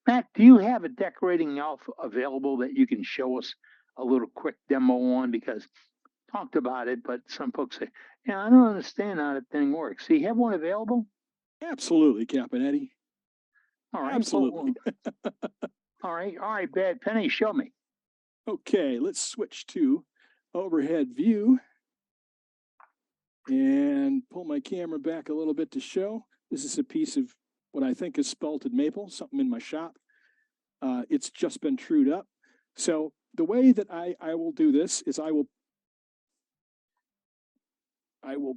Matt, do you have a decorating elf available that you can show us a little quick demo on? Because talked about it, but some folks say, yeah, I don't understand how that thing works. Do you have one available? Absolutely, Captain Eddie. All right. Absolutely. All right, Bad Penny, show me. Okay, let's switch to overhead view and pull my camera back a little bit to show. This is a piece of what I think is spelted maple, something in my shop. It's just been trued up. So the way that I will do this is I will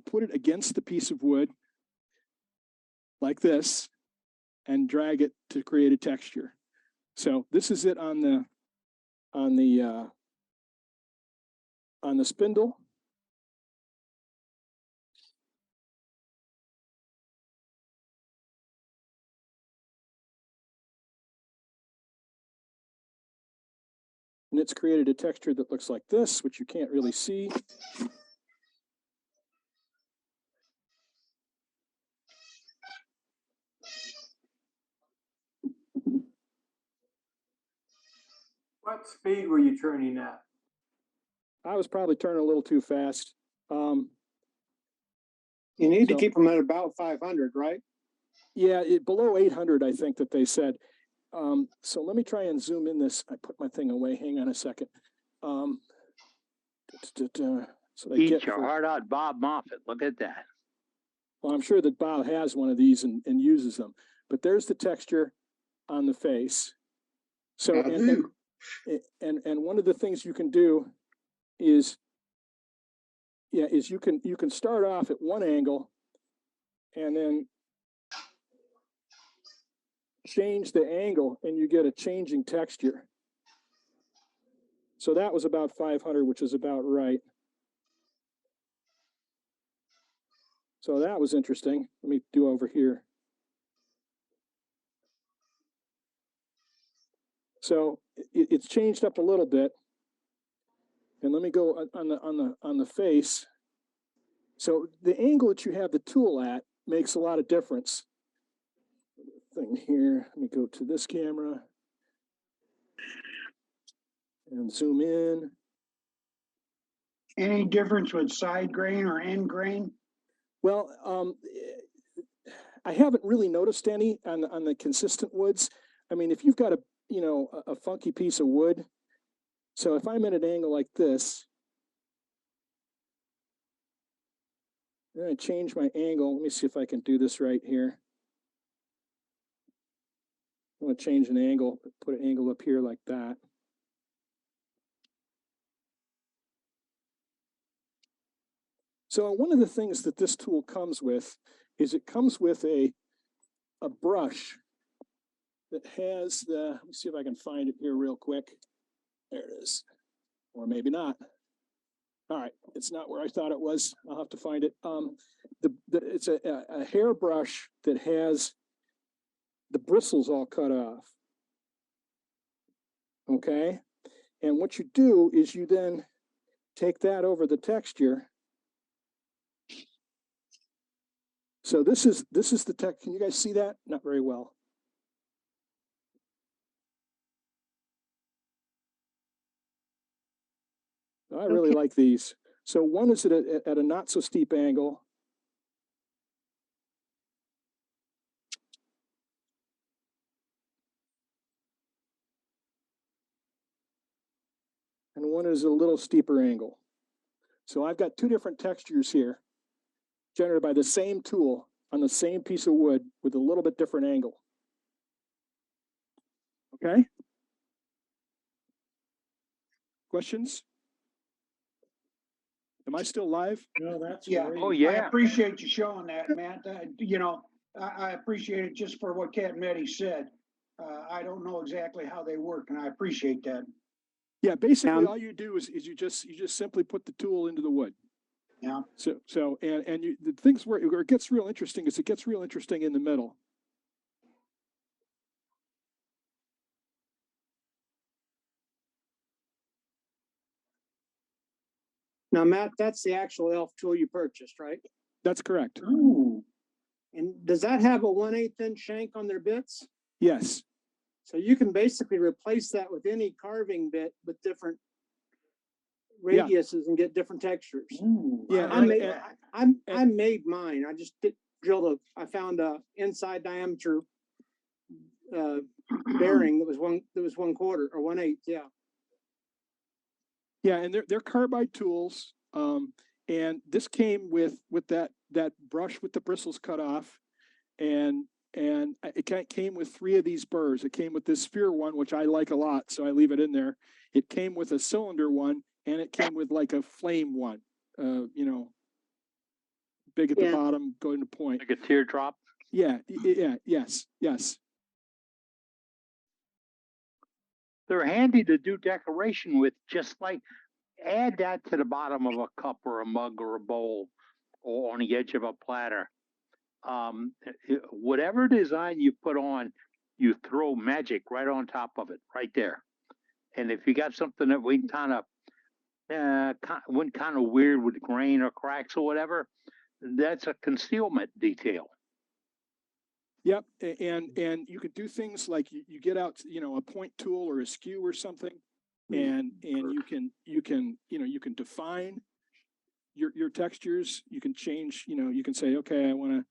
put it against the piece of wood like this and drag it to create a texture. So this is it on the spindle. And it's created a texture that looks like this, which you can't really see. What speed were you turning at? I was probably turning a little too fast. You need to keep them at about 500, right? Yeah, below 800, I think that they said. So let me try and zoom in this. I put my thing away. Hang on a second. So they Eat your heart out, Bob Moffett. Look at that. Well, I'm sure that Bob has one of these and uses them. But there's the texture on the face. So and one of the things you can do is you can start off at one angle and then change the angle and you get a changing texture. So that was about 500, which is about right. So that was interesting. Let me do over here. So it's changed up a little bit. And let me go on the face. So the angle that you have the tool at makes a lot of difference. Thing here, let me go to this camera and zoom in. Any difference with side grain or end grain? Well, I haven't really noticed any on the consistent woods. I mean, if you've got a funky piece of wood, so if I'm at an angle like this, I'm going to change my angle. Let me see if I can do this right here. I'm going to change an angle, put an angle up here like that. So one of the things that this tool comes with is it comes with a brush that has the, let me see if I can find it here real quick. There it is, or maybe not. All right, it's not where I thought it was. I'll have to find it. It's a hairbrush that has the bristles all cut off. Okay, and what you do is you then take that over the texture. So this is the tech. Can you guys see that? Not very well. I really like these. So one is at a not so steep angle. And one is a little steeper angle. So I've got two different textures here generated by the same tool on the same piece of wood with a little bit different angle. Okay? Questions? Am I still live? No, that's great. Oh, yeah. I appreciate you showing that, Matt. I appreciate it just for what Captain Eddie said. I don't know exactly how they work, and I appreciate that. Yeah, basically all you do is you just simply put the tool into the wood. Yeah. So the things where it gets real interesting is it gets real interesting in the middle. Now, Matt, that's the actual elf tool you purchased, right? That's correct. Ooh. And does that have a 1/8 inch shank on their bits? Yes. So you can basically replace that with any carving bit with different Yeah. radiuses and get different textures. Yeah, I and- made, and- I made mine. I just I found a inside diameter bearing that was 1/4 or 1/8. Yeah. Yeah, and they're carbide tools. And this came with that brush with the bristles cut off, and it came with 3 of these burrs. It came with this sphere one, which I like a lot, so I leave it in there. It came with a cylinder one, and it came with like a flame one. Big at the Yeah. bottom, going to point. Like a teardrop. Yeah, yes. They're handy to do decoration with, just like add that to the bottom of a cup or a mug or a bowl or on the edge of a platter. Whatever design you put on, you throw magic right on top of it, right there. And if you got something that we kind of went kind of weird with grain or cracks or whatever, that's a concealment detail. Yep, and you could do things like you get out, a point tool or a skew or something, and you can define your textures. You can change, you can say, okay, I want to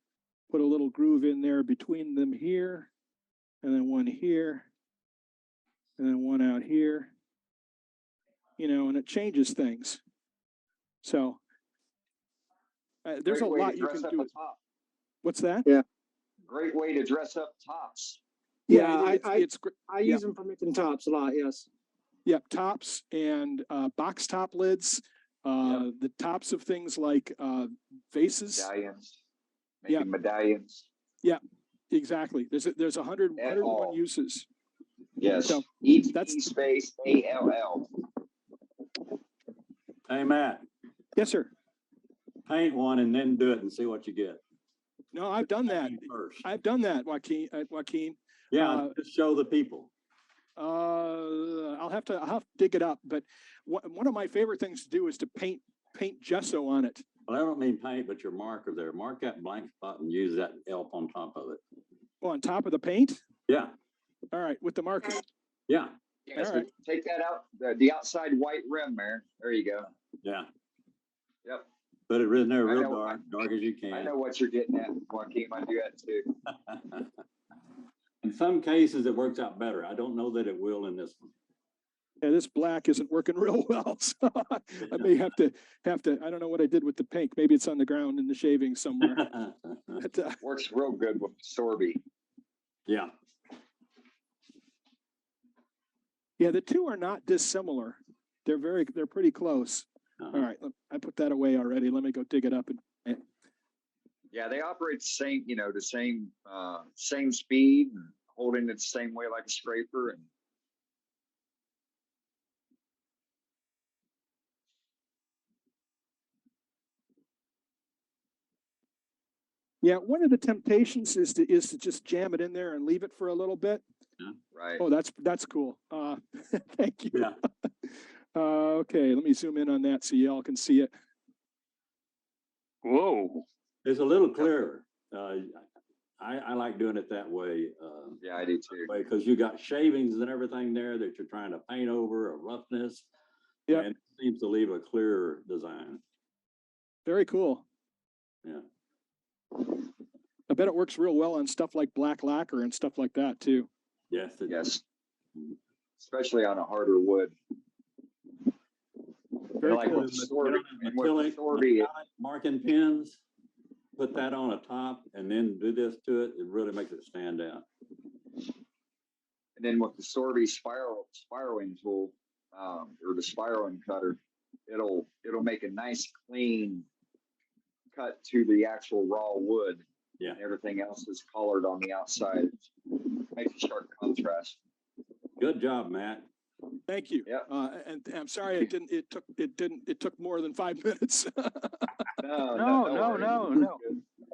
put a little groove in there between them here, and then one here, and then one out here, and it changes things. So there's a lot you can do. What's that? Yeah. Great way to dress up tops. Yeah, it's I use them for making tops a lot. Yes. Yep, tops and box top lids, the tops of things like vases. Medallions. Yeah. Making medallions. Yeah, exactly. There's 101 all. uses. Yes. So, ET that's- space ALL. Hey, Matt, Yes, sir. paint one and then do it and see what you get. No, I've done that. Paint first. I've done that, Joaquin. Yeah, just show the people. I'll have to dig it up. But one of my favorite things to do is to paint gesso on it. Well, I don't mean paint, but your marker there. Mark that blank spot and use that elf on top of it. Oh, on top of the paint. Yeah, All right, with the marker. yeah, Yeah, so Alright. take that out, the outside white rim there. There you go. yeah. Yep. Put it in there I real know. dark as you I can. know what you're getting at, Joaquin. I do that too. In some cases, it works out better. I don't know that it will in this one. Yeah, this black isn't working real well, so I may have to. I don't know what I did with the pink. Maybe it's on the ground in the shavings somewhere. But, Works real good with Sorby. Yeah, yeah, the two are not dissimilar. They're pretty close. uh-huh. All right, I put that away already. Let me go dig it up. And Yeah, they operate the same, same speed and holding it the same way like a scraper. And yeah, one of the temptations is to just jam it in there and leave it for a little bit. right. Oh, that's cool. Thank you. Yeah. Okay, let me zoom in on that so y'all can see it. Whoa. It's a little clearer. I like doing it that way. Yeah, I do too. Because you got shavings and everything there that you're trying to paint over, a roughness. Yeah. And it seems to leave a clearer design. Very cool. Yeah. I bet it works real well on stuff like black lacquer and stuff like that too. Yes. It does. Yes. Especially on a harder wood. Very Like cool. with Sorby, and with Metallic Sorby, marking pins, put that on a top and then do this to it. It really makes it stand out. and then with the Sorby spiraling tool, or the spiraling cutter, it'll make a nice clean cut to the actual raw wood. Yeah. And everything else is colored on the outside. Makes a sharp contrast. Good job, Matt. Thank you. Yeah. And I'm sorry it took more than 5 minutes. No.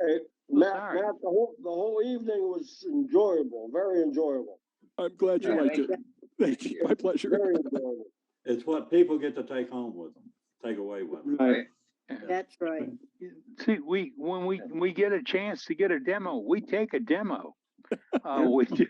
Hey, Sorry. Matt, the whole evening was enjoyable, very enjoyable, I'm glad you Yeah, liked thank it. Thank you. My pleasure. very enjoyable. It's what people get to take home with them, take away with them. Right. That's right. See, when we get a chance to get a demo, we take a demo. We do.